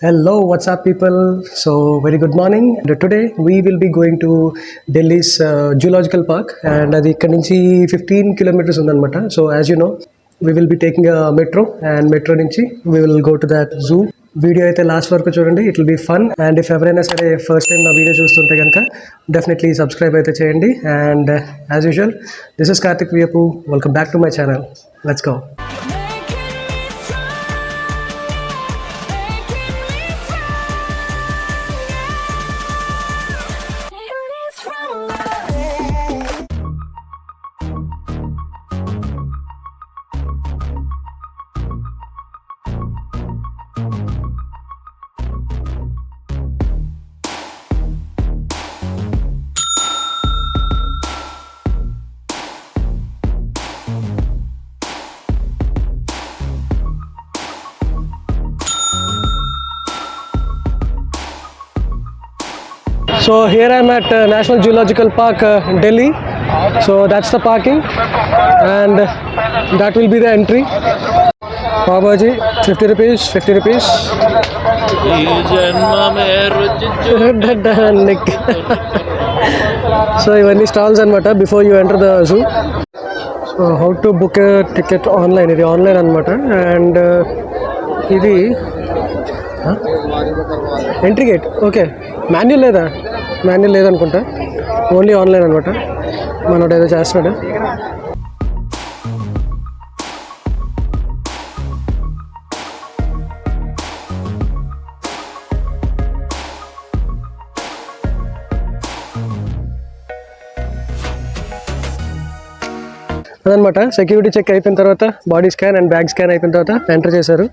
Hello, what's up, people? So, very good morning. Today we will be going to Delhi's Zoological Park, and అది ఇక్కడ నుంచి 15 kilometers ఉందన్నమాట. So, as you know, we will be taking a metro, and metro నుంచి we will go to that zoo. వీడియో అయితే last వరకు చూడండి, it will be fun. And if ఎవరైనా సరే ఫస్ట్ టైం నా వీడియో చూస్తుంటే కనుక డెఫినెట్లీ సబ్స్క్రైబ్ అయితే చేయండి. And as usual, this is Karthik వియపు. Welcome back to my channel. Let's go. So here I am at National Zoological Park, Delhi. So that's the parking, and that will be the entry. Pav Bhaji, 50 rupees, 50 rupees. So ఇవన్నీ stalls అనమాట before you enter the zoo. So how to book a ticket online, ఇది online అనమాట. And ఇది entry gate. Okay, manual లేదా? Manual లేదనుకుంటా, only online అనమాట. మనోడు ఏదో చేస్తున్నాడు. అదనమాట, సెక్యూరిటీ చెక్ అయిపోయిన తర్వాత body scan and bag scan అయిపోయిన తర్వాత ఎంటర్ చేశారు.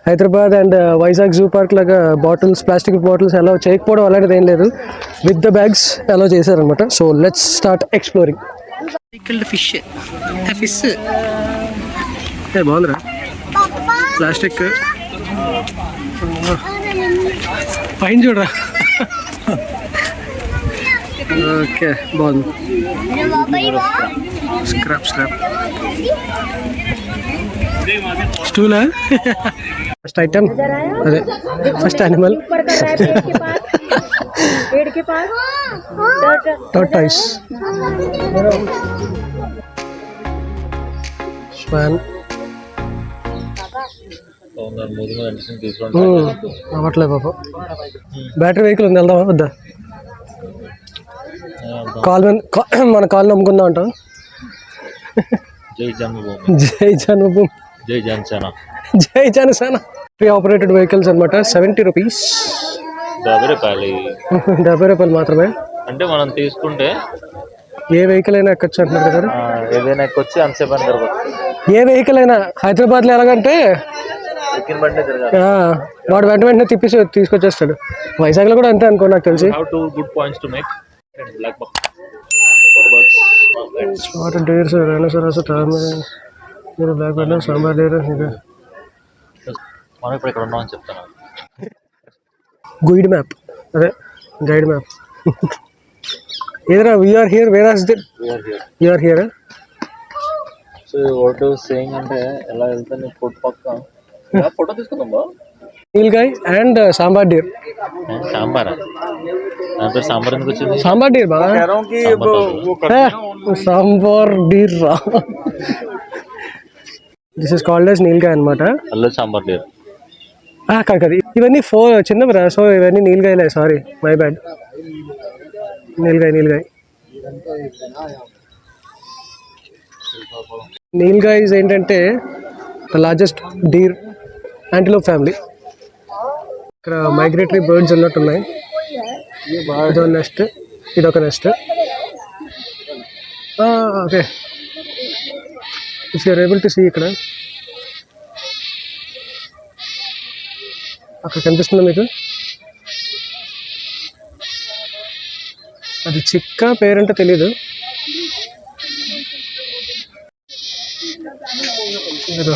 Hyderabad and Vizag zoo park లాగా బాటిల్స్, ప్లాస్టిక్ బాటిల్స్ అలౌ చేయకపోవడం అలాంటిది ఏం లేదు. విత్ ద బ్యాగ్స్ అలౌ చేశారనమాట. So let's start exploring. Fish fish బాగుందిరా, ప్లాస్టిక్ పైన చూడరా. ఓకే, బాగుంది. స్క్రాప్ స్టూలా? ఫస్ట్ ఐటమ్ అదే, ఫస్ట్ యానిమల్ టార్టాయిస్. స్వాన్ అవ్వట్లే పాప. బ్యాటరీ వెహికల్ ఉంది, వెళ్దామా వద్దా? కాల్ మన కాల్ నమ్ముకుందాం అంటాం. జై జన్మభూమి, జై జన్మభూమి, జై జనసేన, జై జనసేన. ఫ్రీ ఆపరేటెడ్ వెహికల్స్ అనమాట. 70 రూపీస్, 70 రూపాయలు మాత్రమే. అంటే మనం తీసుకుంటే ఏ వెహికల్ అయినా ఎక్కొచ్చు అంటున్నారు కదా. ఏదైనా ఎక్కొచ్చి అంతసేపు అని జరగచ్చు. ఏ వెహికల్ అయినా హైదరాబాద్లో ఎలాగంటే ఎక్కిన బండి తిరగాలి, వాడు వెంటనే తిప్పేసి తీసుకొచ్చేస్తాడు. వైజాగ్లో కూడా అంతే అనుకో, నాకు తెలిసి. స్పాటెడ్ డేర్స్, రైనోసరస్, బ్లాక్ బెండర్, సాంబార్ డేర్. మనం ఇప్పుడు ఇక్కడ ఉన్నామని చెప్తాను. గైడ్ మ్యాప్, అదే గైడ్ మ్యాప్. ఏదైనా we're here, where are it? We're here. So what saying అంటే ఎలా వెళ్తాను ఫుడ్ పక్క ఫోటో తీసుకుందాం. Nilgai and sambar deer. సాంబారా? దాంట్లో సాంబార్ ఎందుకు వచ్చింది? సాంబార్ డీర్ బా, సాంబార్ డీర్ రా. This is called as nilgai అనమాట. అల్లు సాంబార్ డీర్ కాదు, ఇవన్నీ చిన్నవిరా. సో ఇవన్నీ నీల్గాయలే, sorry, my bad. Nilgai nilgais ఏంటంటే the largest deer antelope family. ఇక్కడ మైగ్రేటరీ బర్డ్స్ ఉన్నట్టున్నాయి. ఇదో నెస్ట్, ఇదొక nest. Okay, if you're able to see, ఇక్కడ అక్కడ కనిపిస్తుందా మీకు? అది చిక్క పేరంటే తెలీదు. ఇదో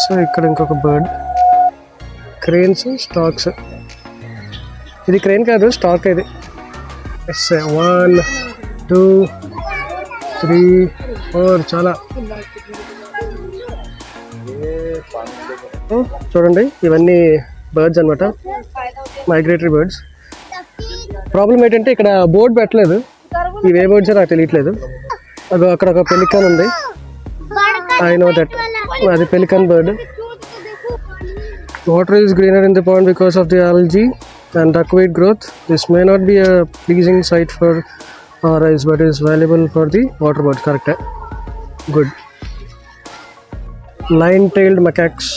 సో ఇక్కడ ఇంకొక బర్డ్, క్రేన్స్, స్టాక్స్. ఇది క్రేన్ కాదు, స్టాక్. ఇది ఎస్ 1 2 3 4 చాలా. చూడండి ఇవన్నీ బర్డ్స్ అనమాట, మైగ్రేటరీ బర్డ్స్. ప్రాబ్లం ఏంటంటే ఇక్కడ బోర్డు పెట్టలేదు, ఇవి ఏ బర్డ్స్ నాకు తెలియట్లేదు. అదో అక్కడ ఒక పెలికన్ ఉంది, ఐ నో దట్, అది pelican bird. Water is greener in the pond because of the algae and duckweed growth. This may not be a pleasing sight for our eyes but is valuable for the water birds. Correct. Good. Lion-tailed macaques.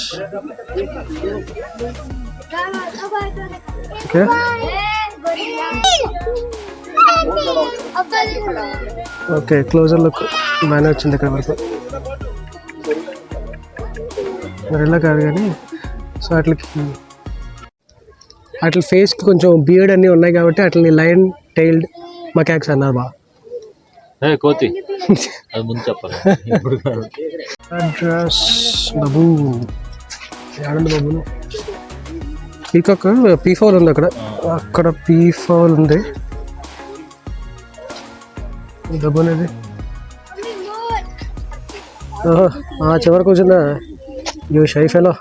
Okay. Okay, closer look. బాగానే వచ్చింది ఇక్కడ వరకు. మరి ఇలా కాదు కానీ so అట్లా ఫేస్కి కొంచెం బియర్డ్ అన్నీ ఉన్నాయి కాబట్టి అట్లని లయన్ టైల్డ్ మకాక్స్ అన్నారు బా. కోతి అది ముందు చెప్పాలి. అడ్రస్ బాబు ఏడండి బాబును. పీకాక్ పీఫౌల్ ఉంది అక్కడ, అక్కడ పీఫౌల్ ఉంది. డబ్బు అనేది చివరికి కూర్చుందా you shy fellow.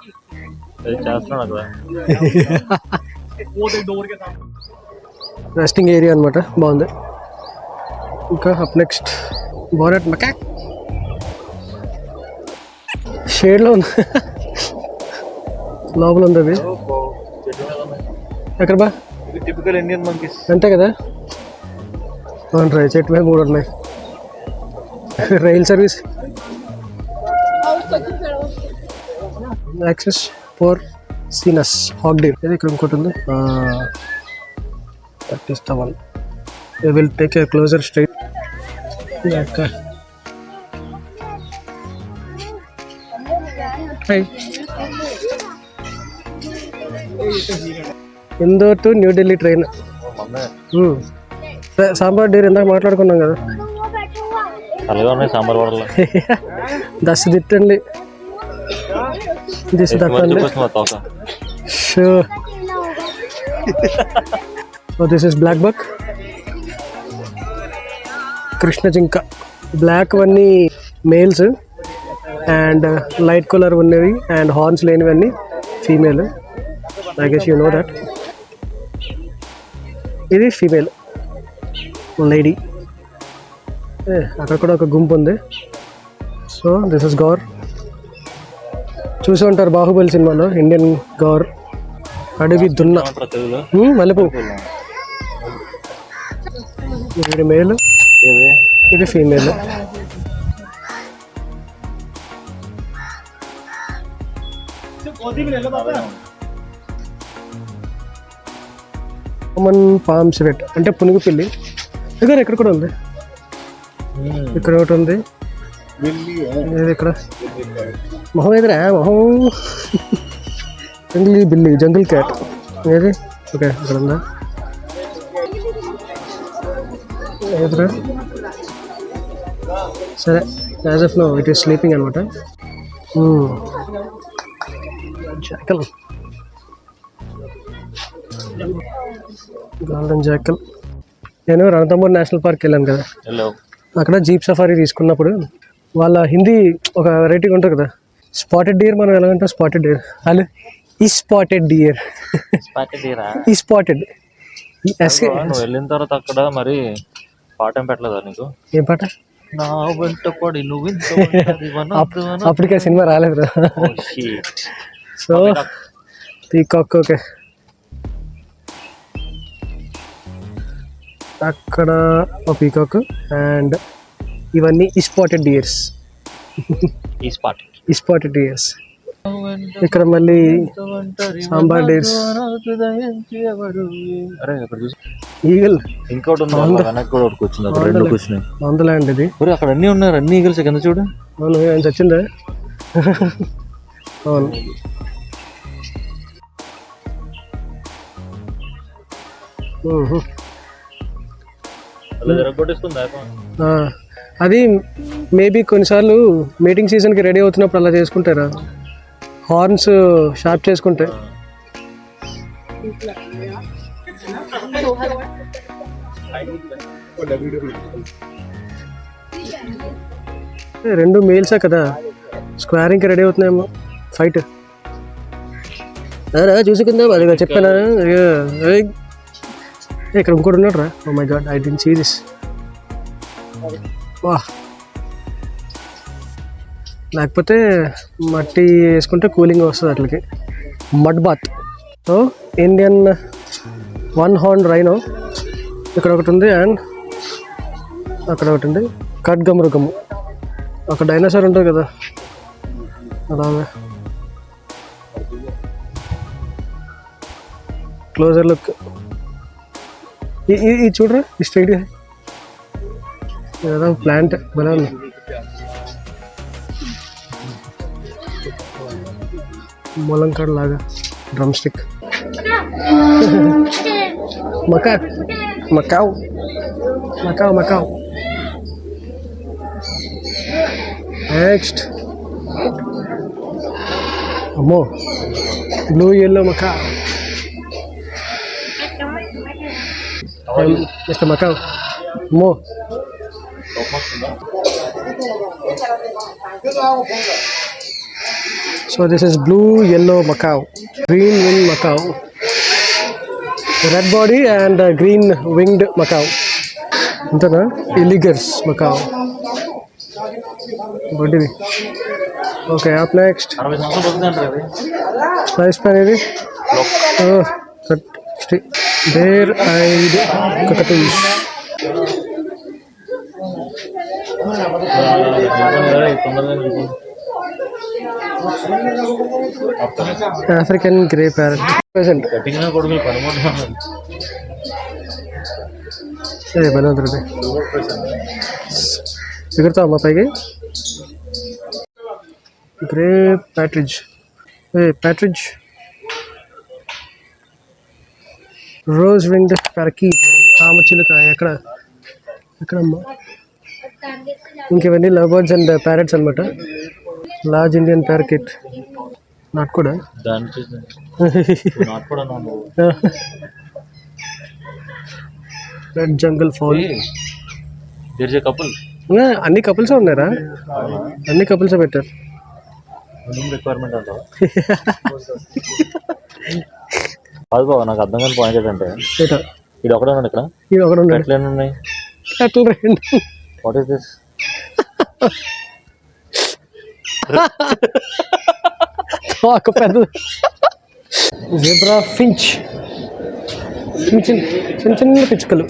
Resting area అనమాట, బాగుంది. ఇంకా అప్ నెక్స్ట్ బానెట్ మకాక్ షేడ్లో ఉంది, లోపల ఉంది అది. ఎక్కడ బా టిపికల్ ఇండియన్ మంకీస్ అంతే కదా. అవును, చెట్టు మీద 3 ఉన్నాయి. రైల్ సర్వీస్ యాక్సెస్ ఫర్ సీనస్ హాగ్ డీర్. ఇది ఇక్కడ ఇంకోటి ఉంది. That is the one. We will take a closer straight. Indore to New Delhi train. Sambar deer ఇందాక మాట్లాడుకున్నాం కదా. సాంబార్ పడాలి. దస్ తిట్టండి. దిస్ దట్టండి. Sure. So this is black buck. కృష్ణ జింక. బ్లాక్ అన్నీ మేల్స్ అండ్ లైట్ కలర్ ఉన్నవి అండ్ హార్న్స్ లేనివన్నీ female. I guess you know that. ఇది ఫీమేల్ లేడీ. అక్కడ కూడా ఒక గుంపు ఉంది. So this is gaur. చూసి ఉంటారు బాహుబలి సినిమాలో ఇండియన్ గౌర్. అడవి దున్న మల్లెపూ. ఇది మేల్, ఇది ఫీమేల్. కామన్ పామ్ సివెట్ అంటే పునుగు పిల్లి. దగ్గర ఇక్కడ కూడా ఉంది, ఇక్కడ ఒకటి ఉంది. ఇక్కడ మొహం ఎదురా మొహం. జంగిల్ బిల్లి, జంగిల్ క్యాట్. ఏది ఓకే ఇక్కడ ఉందా ఎదురా. సరే, as of now it is sleeping అనమాట. Jackal, golden jackal. నేను రణతంబూర్ నేషనల్ పార్క్ వెళ్ళాను కదా, అక్కడ జీప్ సఫారీ తీసుకున్నప్పుడు వాళ్ళ హిందీ ఒక వెరైటీగా ఉంటుంది కదా. స్పాటెడ్ డియర్ మనం ఎలాగంటాం, స్పాటెడ్ డియర్. వాళ్ళు ఈ స్పాటెడ్ డియర్, ఈ స్పాటెడ్. వెళ్ళిన తర్వాత అక్కడ మరి పాట ఏం పెట్టలేదా నీకు? ఏం పాట? నా వెంట పడి నువ్వు అప్పటికే సినిమా రాలేదు. So peacock okay. అక్కడ ఒక పీకాక్ అండ్ ఇవన్నీ ఈ స్పాటెడ్ డియర్స్. ఈ స్పాటెడ్ డియర్స్. ఇక్కడ మళ్ళీ సాంబార్ డేర్స్. ఈగల్ ఇంకోటి ఆంధ్రలాండ్ ఇది. అక్కడ అన్ని ఉన్నారు, అన్ని ఈగల్స్ కింద చూడు. అవును, ఆయన చచ్చిందా? అవును. అది మేబీ కొన్నిసార్లు మీటింగ్ సీజన్కి రెడీ అవుతున్నప్పుడు అలా చేసుకుంటారా, హార్న్స్ షార్ప్ చేసుకుంటే. రెండు మేల్సే కదా, స్క్వారింగ్కి రెడీ అవుతున్నాయేమో ఫైట్. రా చూసుకుందాం, అది చెప్పానా. ఇక్కడ ఇంకోటి ఉన్నాడు రా. Oh my god, I don't see this. వా, లేకపోతే మట్టి వేసుకుంటే కూలింగ్ వస్తుంది అట్లకి. Mud bath. So Indian 1 horn rhino ఇక్కడ ఒకటి ఉంది, అండ్ అక్కడ ఒకటి ఉంది. ఖడ్గమృగము, ఒక డైనోసార్ ఉంటుంది కదా అలాగే. Closer look. ఈ చూడరా, ఈ స్ట్రైట్గా ఏదో ప్లాంట్ బలా ఉంది. మొలంకాడ లాగా drum stick. Macaw macaw macaw macaw. Next అమ్మో, blue yellow macaw. Mister macaw, అమ్మో. So this is blue yellow macaw, green winged macaw, red body and green winged macaw. Intana illigers macaw. Body. Okay, up next. Lifespan ఇది. Oh, bare-eyed cockatoos. African grey parrot. Present. Hey, banana today. Figure మా పైకి. Grey partridge. Hey, partridge. Rose winged parakeet. రామచిలుక. ఎక్కడమ్మా? ఇంకేవన్నీ love birds and parrots అనమాట. Large Indian parakeet. Not కూడా red jungle fowl. అన్ని couples ఉన్నారా? అన్ని కపుల్స్ పెట్టారు. రిక్వైర్మెంట్ అంటావా? కాదు బాబు, నాకు అర్థం కాని పాయింట్ ఏంటంటే ఇది ఒకటే ఉన్నాడు ఇక్కడ. ఇది ఒకటి ఉన్నాడు. ఎట్లా ఉన్నాయి? ఎట్లా రెండు. What is this? ఒక పెద్ద జెబ్రా ఫించ్. చిన్న చిన్న పిచ్చుకలు.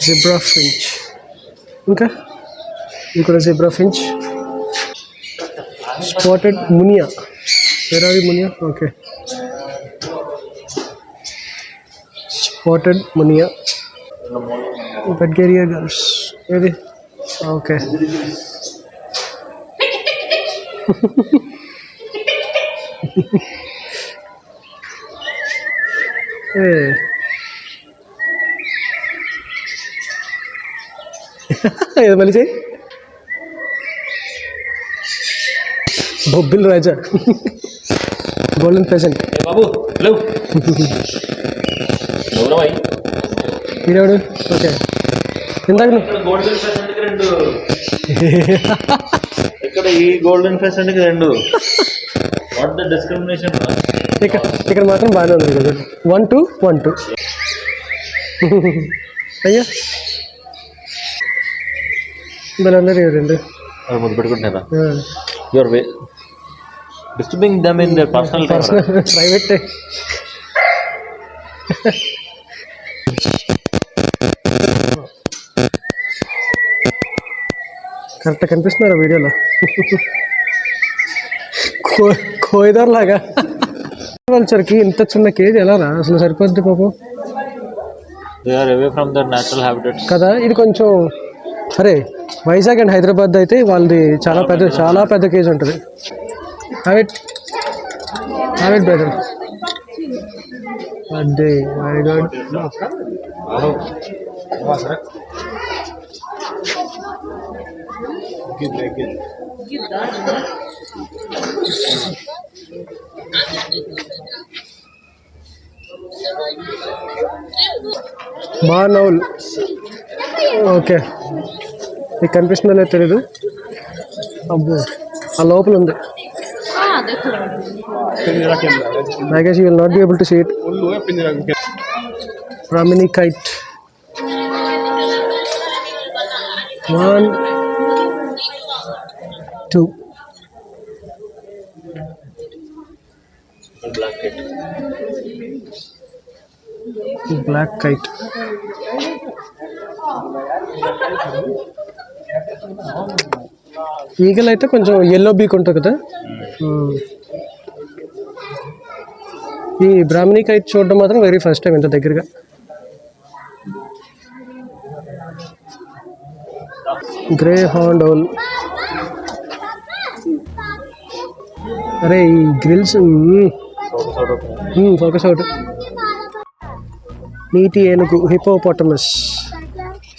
Zebra finch. ఇంకా ఇక్కడ zebra finch. Spotted munia. Where are the munia? Okay, spotted munia. Bedgerier girls. Really? Okay. Hey. ఏదో మళ్ళీ చేయి. బొబ్బిల్ రాజా. Golden pheasant. బాబు వీడెవడు? ఓకే, ఇందాక గోల్డెన్ ఫెసెంట్కి 2. ఇక్కడ ఈ గోల్డెన్ ఫెసెంట్కి 2. What the discrimination? ఇక్కడ మాత్రం బాగానే ఉంది కదా. 1 2 1 2. అయ్యా వీళ్ళందరూ 2 ముందు పెట్టుకుంటున్నారా? Your way disturbing them in their personal private. Correct కనిపిస్తున్నారా వీడియోలో? కోయిదార్ లాగా. కల్చర్కి ఇంత చిన్న కేజ్ ఎలా రా అసలు సరిపోద్ది పాపం. They are away from their natural habitats కదా. ఇది కొంచెం అరే వైజాగ్ అండ్ హైదరాబాద్ అయితే వాళ్ళది చాలా పెద్ద కేజ్ ఉంటుంది. Have it brother. అదే వెరీ గుడ్. బానౌల్. ఓకే, మీకు కనిపిస్తుందో లేదో తెలీదు. అబ్బో, ఆ లోపల ఉంది. I guess you will not be able to see it. Brahmini kite. 1, 2. Black kite. Eagle అయితే కొంచెం ఎల్లో బీక్ ఉంటుంది కదా. ఈ బ్రాహ్మణి కైట్ చూడడం మాత్రం వెరీ ఫస్ట్ టైం ఇంత దగ్గరగా. Grey horn owl. అరే ఈ గ్రిల్స్ ఫోకస్ అవుట్. నీటి ఏనుగు హిపోపోటమస్.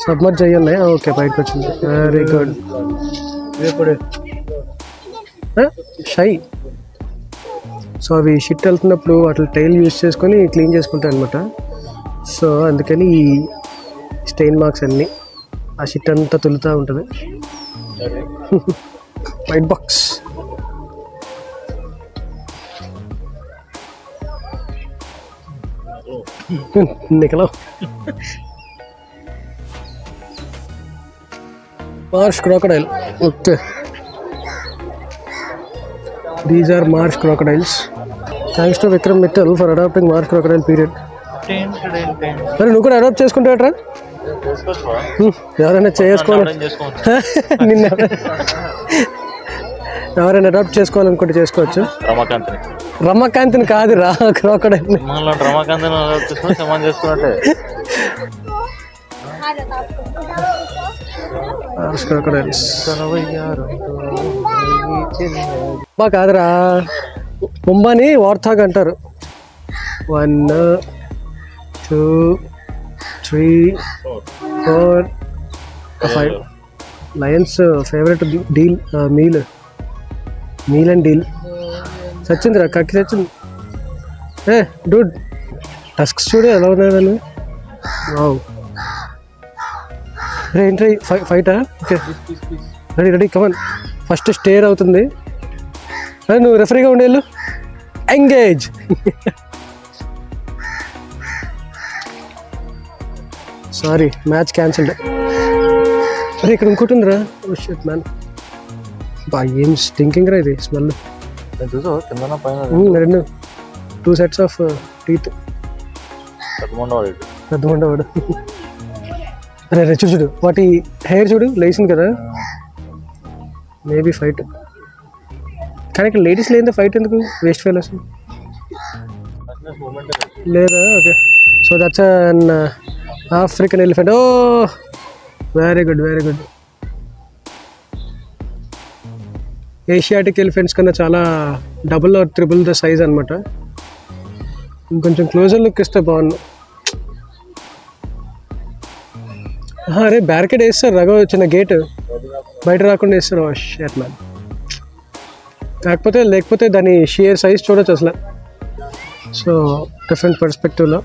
సబ్మర్జ్ అయ్యి ఉన్నాయి. ఓకే, బయటకు వచ్చింది. Very good. షై. సో అవి షిట్ వెళ్తున్నప్పుడు వాటి టైల్ యూజ్ చేసుకొని క్లీన్ చేసుకుంటాయి అనమాట. సో అందుకని ఈ స్టెయిన్ మార్క్స్ అన్నీ ఆ షిట్ అంతా తులుతూ ఉంటుంది. White box. నికలో. Marsh crocodile. Okay, these are marsh crocodiles. Thanks to Vikram Mittal for adopting marsh crocodile period. మరి నువ్వు కూడా అడాప్ట్ చేసుకుంటావట్రా? ఎవరైనా చేసుకోవాలి, నిన్న ఎవరైనా అడాప్ట్ చేసుకోవాలనుకుంటే చేసుకోవచ్చు. రమాకాంత్ని కాదు రా, క్రోకడైల్. మార్ష్ క్రోకడైల్స్ బా కాదురా, ముంబాని వార్థాగ్ అంటారు. 1, 2, 3, 4, 5. Lions favourite deal meal and deal. చచ్చిందిరా, కక్కి చచ్చింది. ఏ డూడ్, టస్క్స్ చూడు ఎలా ఉన్నాయి దాన్ని. వావ్. ఏంటి ఫైటా? Okay, ready come on. First stare అవుతుంది. నువ్వు రెఫరీగా ఉండేళ్ళు. ఎంగేజ్. Sorry, match cancelled. అరే ఇక్కడ ఇంకోటి ఉందిరా. ఓ షిట్ మ్యాన్, బా ఏం స్టింకింగ్ రా ఇది. స్మెల్. 2 sets of teeth. పెద్ద ఉండవాడు. అరే చూడు వాటి హెయిర్ చూడు, లేచింది కదా. Maybe fight. కానీ ఇక్కడ లేడీస్ లేని ఫైట్ ఎందుకు? వేస్ట్ ఫెలోస్ లేదా? Okay, so that's an African elephant. Oh very good. Asiatic elephants కన్నా చాలా double or triple the size అనమాట. ఇంకొంచెం క్లోజర్ లుక్ ఇస్తే బాగున్నాను. అరే బ్యారికేడ్ వేస్తారు, రగ చిన్న గేట్ బయట రాకుండా వేస్తారు. Shirt man. లేకపోతే దాని షియర్ సైజ్ చూడొచ్చు అసలు. So different పర్స్పెక్టివ్లో.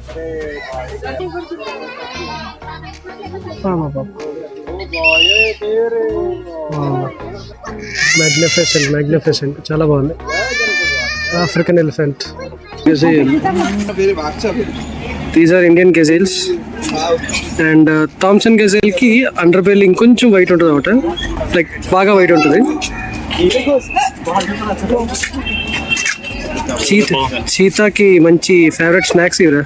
మ్యాగ్నిఫిసెంట్ చాలా బాగుంది. African elephant. These are Indian gazelles. And Thomson గెజైల్కి అండర్ బెల్ ఇంకొంచెం వైట్ ఉంటుంది అనమాట, లైక్ బాగా వైట్ ఉంటుంది. చీతాకి మంచి ఫేవరెట్ స్నాక్స్ ఇవరా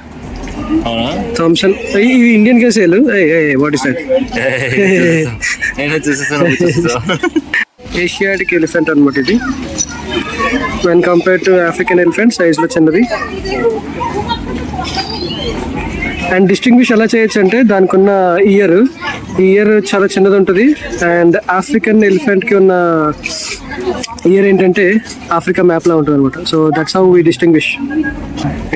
థామ్సన్. ఇవి Indian gazelle. What is that? Asiatic elephant అనమాట ఇది. When compare to African elephant సైజ్లో చిన్నది. అండ్ డిస్టింగ్విష్ ఎలా చేయొచ్చు అంటే దానికి ఉన్న ఇయర్ చాలా చిన్నది ఉంటుంది. అండ్ ఆఫ్రికన్ ఎలిఫెంట్కి ఉన్న ఇయర్ ఏంటంటే ఆఫ్రికా మ్యాప్లా ఉంటుంది అనమాట. So that's how we distinguish.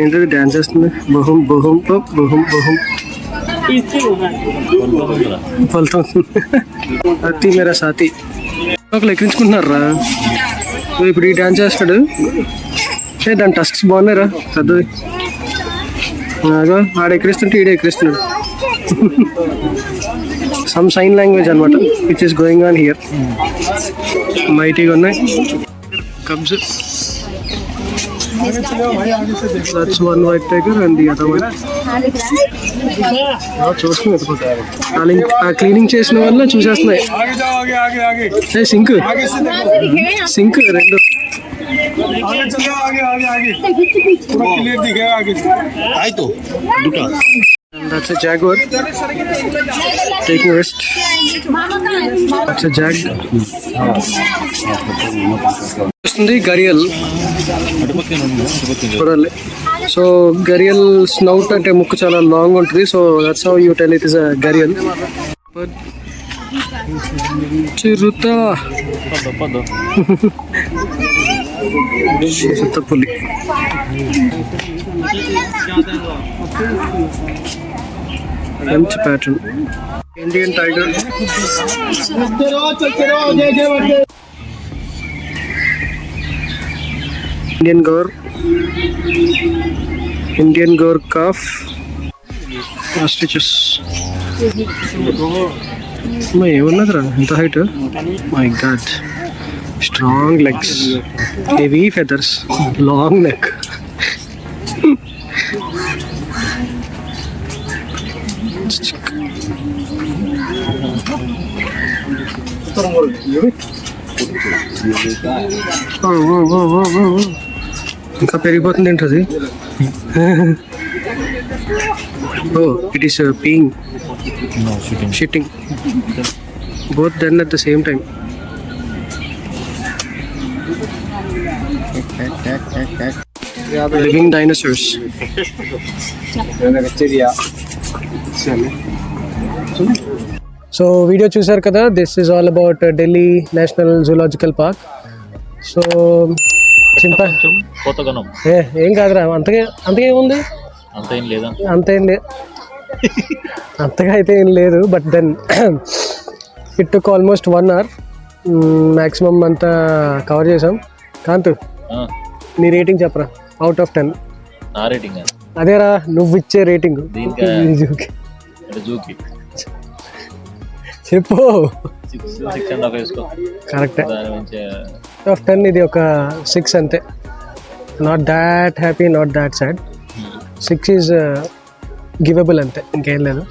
ఏంటది డ్యాన్స్ చేస్తుంది? బహుం బహుం బహుం బహుం అతి మేరా సాతి. ఒకళ్ళు ఎక్కించుకుంటున్నారా? ఇప్పుడు ఈ డ్యాన్స్ చేస్తాడు. దాని టస్క్స్ బాగున్నారా పెద్దది. ఆడ ఎక్కిరిస్తుంటే ఈడ ఎక్కిరిస్తున్నాడు. సమ్ సైన్ లాంగ్వేజ్ అనమాట which is going on here. మైటీగా ఉన్నాయి cubs. That's one white tiger and the other one. చూస్తున్నాయి క్లీనింగ్ చేసిన వల్ల చూసేస్తున్నాయి. సింక్ సింక్ రెండు. That's a jaguar taking rest. That's a jag. వస్తుంది గరియల్ చూడాలి. సో గరియల్ స్నౌట్ అంటే ముక్కు చాలా లాంగ్ ఉంటుంది. So that's how you tell it is a gharial. చిరుత చిరుతపులి. మంచి pattern. Indian tiger. Indian gaur. Indian gaur calf. Ostriches. ఏమన్నదిరా ఎంత height. My god. Strong legs, heavy feathers, long neck. ఇంకా పెరిగిపోతుంది ఏంటది. Oh it is peeing, shitting, both done at the same time. Living dinosaurs. So video చూసారు కదా. This is all about Delhi national zoological park. So చింత ఏం కాదురా, అంతగా ఏముంది, అంతేం లేదు, అంతగా అయితే ఏం లేదు. But then it took almost 1 hour. Maximum అంతా కవర్ చేసాం. కాంత్ నీ రేటింగ్ చెప్పరా అవుట్ ఆఫ్ 10? అదేరా నువ్వు ఇచ్చే రేటింగ్ చెప్పు. కరెక్టే. అవుట్ ఆఫ్ 10 ఇది ఒక 6 అంతే. Not that happy, not that sad. 6 is givable అంతే, ఇంకేం లేదు.